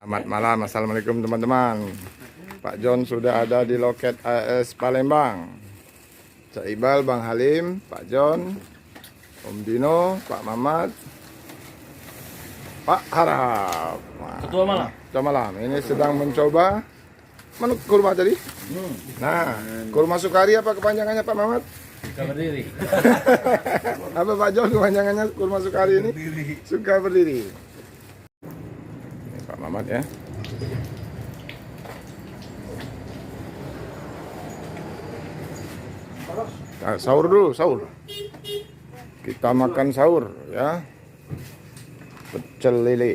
Selamat malam, assalamualaikum teman-teman. Pak John sudah ada di loket AS Palembang. Cak Ibal, Bang Halim, Pak John, Om Dino, Pak Mamat, Pak Harap. Ketua malam. Ketua malam. Ini sedang mencoba menu kurma tadi. Nah, kurma Sukari apa kepanjangannya Pak Mamat? Suka berdiri. Apa Pak John kepanjangannya kurma Sukari ini? Suka berdiri. Pak Mamat ya. Nah, sahur dulu, sahur. Kita makan sahur ya. Pecel lele.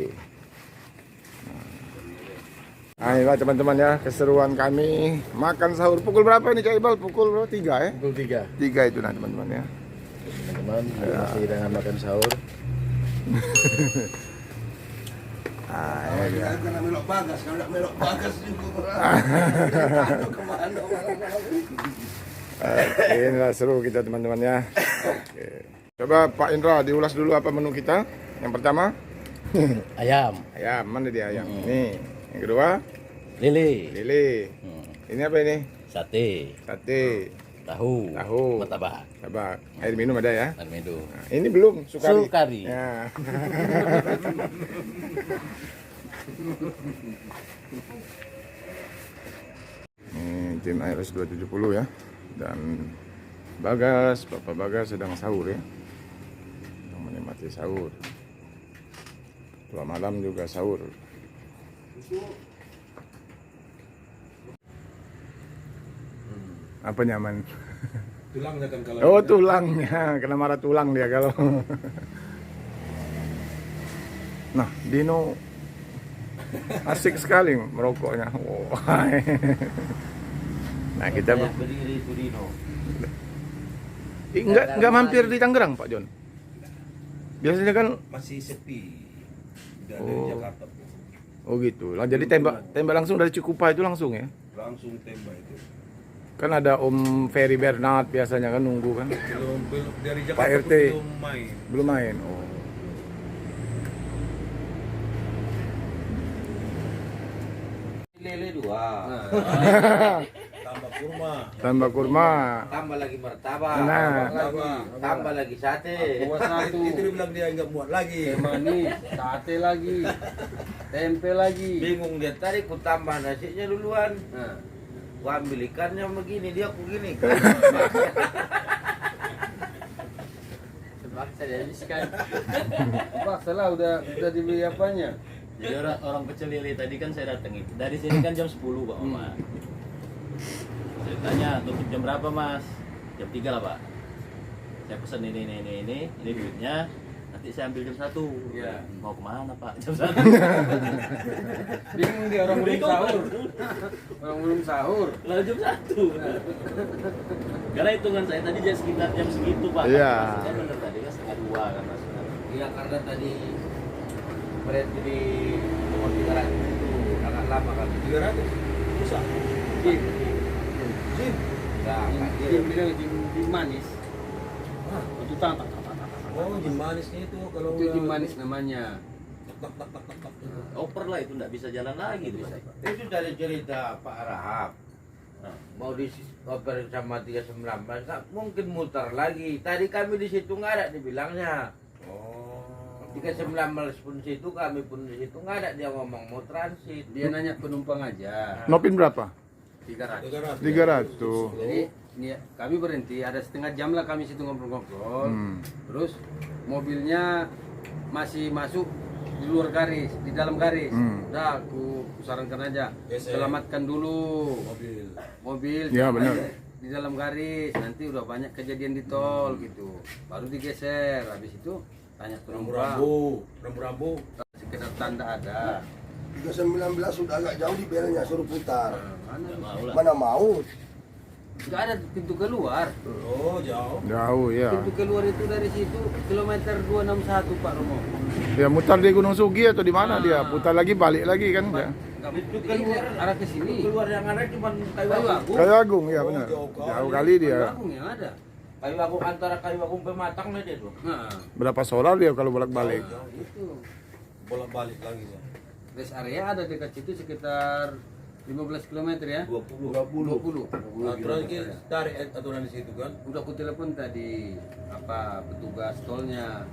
Nah, inilah teman-teman ya, keseruan kami makan sahur. Pukul berapa nih Cak Ibal? Pukul berapa? 3 ya? Pukul 3. 3 itu nah teman-teman ya. Teman-teman masih dengan makan sahur. Ah, ya dia. Kena melok bagas, kalau nak melok bagas juga. Kemana? Inilah seru kita teman-teman ya. Oke. Coba Pak Indra diulas dulu apa menu kita. Yang pertama Ayam. ayam, mana dia ayam? Nih. Yang kedua Lele. lele. Ini apa ini? Sate. Sate, Tahu. tahu, Martabak. tabak, air minum ada ya. Dan medu. Nah, ini belum Sukari. Sukari. Ya. Ini tim ARS 270 ya. Dan Bagas, Bapak Bagas sedang sahur ya. Sedang menikmati sahur. Ketua malam juga sahur. Apa nyaman? Tulangnya kan kalau Oh tulangnya, kena marah tulang dia kalau. Nah Dino asik sekali merokoknya. Wah. Nah kita berdiri Budino. enggak mampir di Tangerang Pak John. Biasanya kan masih sepi dari Oh. Jakarta. oh gitu. Lah jadi tembak langsung dari Cikupa itu langsung ya. Langsung tembak itu. Kan ada Om Ferry Bernard biasanya kan nunggu kan. Belum dari Pak Jakarta RT. belum main. Belum main. Oh. Lele 2, Tambah kurma. Tambah kurma. tambah lagi martabak, Nah. tambah lagi sate. Itu dia bilang dia nggak muat lagi. Manis, sate lagi, tempe lagi. Bingung dia tadi ku tambah nasinya duluan. Nah, Ku ambil ikannya begini, dia aku gini. terpaksa dia habiskan. Terpaksa lah udah dibeli apanya. Jadi orang pecel lele tadi kan saya datengin. Dari sini kan jam 10 Pak Mama. Saya tanya tutup jam berapa Mas? Jam 3 lah Pak. Saya pesan ini duitnya. Nanti saya ambil jam 1. Iya. Mau kemana Pak? Jam 1. Bingung dia orang belum sahur. Orang belum sahur. Lalu jam 1. Karena hitungan saya tadi jadi sekitar jam segitu Pak. Iya. Saya bener tadi kan setengah 2 kan Mas. Iya karena tadi berhenti di nomor 300 itu sangat lama kan. 300. Bisa. Jim, Enggak, Jim bilang Jim manis. Itu tang. Oh, jim manisnya itu kalau Itu Jim manis namanya. Oper lah itu nggak bisa jalan lagi tuh Pak. itu dari cerita Pak Rahab. Nah. Mau dioper sama 319 nggak mungkin muter lagi. Tadi kami di situ nggak ada dibilangnya. Oh. 319 pun situ, kami pun di situ nggak ada dia ngomong mau transit. Dia nanya penumpang aja. Nopin berapa? 300. 300. 300. Jadi ini kami berhenti, ada setengah jam lah kami situ ngobrol-ngobrol. Terus mobilnya masih masuk di luar garis, di dalam garis. Udah aku sarankan aja, Geser. selamatkan dulu Mobil. Ya, jangan benar. di dalam garis. Nanti udah banyak kejadian di tol gitu. Baru digeser. Habis itu tanya penumpang. Rambu-rambu. Sekedar tanda ada. 319 sudah agak jauh di belnya suruh putar. Nggak mau lah. Mana mau? Enggak ada pintu keluar. Oh, jauh. Jauh ya. Pintu keluar itu dari situ kilometer 261 Pak Romo. Ya mutar di Gunung Sugi atau di mana dia? Putar lagi balik lagi kan ya. Itu keluar arah ke sini. Keluar yang ada cuma kayu Kayu agung. Agung. Kayu Agung ya benar. jauh kali. Jauh kali Kayu dia. Agung yang ada. Kayu agung antara kayu agung pematang aja tuh. Nah, Berapa solar dia kalau bolak-balik? itu. Bolak-balik lagi ya. rest area ada dekat situ sekitar 15 km ya. 20. Aturan kita tarik aturan di situ kan. Udah aku telepon tadi petugas tolnya.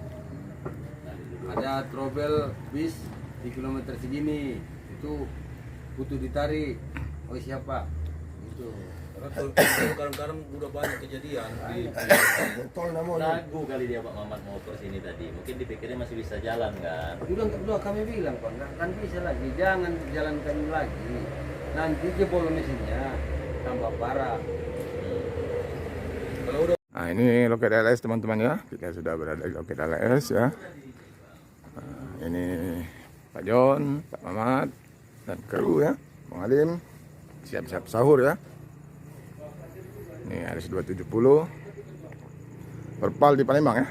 Ada trouble bis di kilometer segini. Itu butuh ditarik. Oh siapa? Itu. Karena kadang-kadang udah banyak kejadian di Tol namanya. Ragu kali dia Pak Mamat mau ke sini tadi. Mungkin dipikirnya masih bisa jalan kan. Udah kami bilang Pak, nggak akan bisa lagi. Jangan jalankan lagi. Nanti jebol mesinnya tambah parah. kalau udah Nah ini loket LS teman-teman ya. Kita sudah berada di loket LS ya. Nah, ini Pak John, Pak Mamat, dan kru ya. Bang Alim siap-siap sahur ya. Ini RS 270 Perpal di Palembang ya.